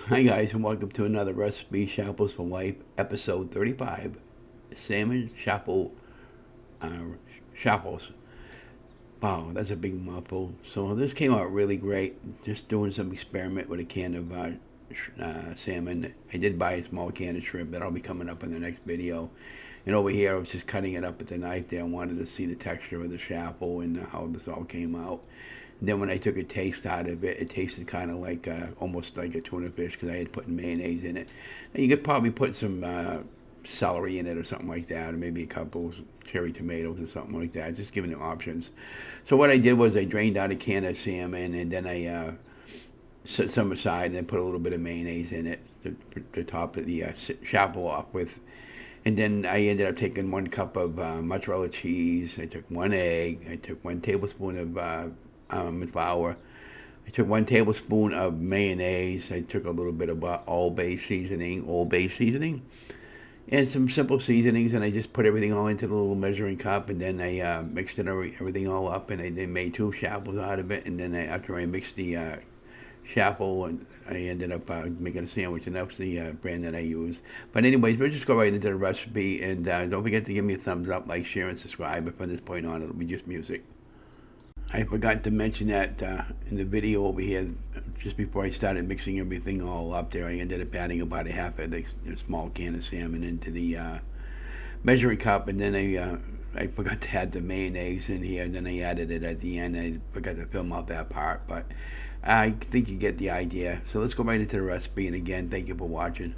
Hi guys, and welcome to another recipe, Chaffles for Life, episode 35, Salmon uh, Chaffles. Wow, that's a big mouthful. So this came out really great. Just doing some experiment with a can of salmon. I did buy a small can of shrimp that'll be coming up in the next video. And over here, I was just cutting it up with the knife there. I wanted to see the texture of the chaffle and how this all came out. And then when I took a taste out of it, it tasted kind of like almost like a tuna fish because I had put mayonnaise in it. And you could probably put some celery in it or something like that, or maybe a couple cherry tomatoes or something like that, just giving them options. So what I did was I drained out a can of salmon and then I set some aside and then put a little bit of mayonnaise in it to top of the chaffle off with. And then I ended up taking 1 cup of mozzarella cheese. I took 1 egg. I took 1 tablespoon of almond flour. I took 1 tablespoon of mayonnaise. I took a little bit of all-base seasoning, and some simple seasonings. And I just put everything all into the little measuring cup. And then I mixed everything all up. And I then made 2 chaffles out of it. And then after I mixed the chaffle, and I ended up making a sandwich, and that's the brand that I use. But anyways, we'll just go right into the recipe, and don't forget to give me a thumbs up, like, share, and subscribe. But from this point on, it'll be just music. I forgot to mention that in the video over here, just before I started mixing everything all up there, I ended up adding about a half of a small can of salmon into the measuring cup, and then I forgot to add the mayonnaise in here, and then I added it at the end. I forgot to film out that part, but I think you get the idea. So let's go right into the recipe, and again, thank you for watching.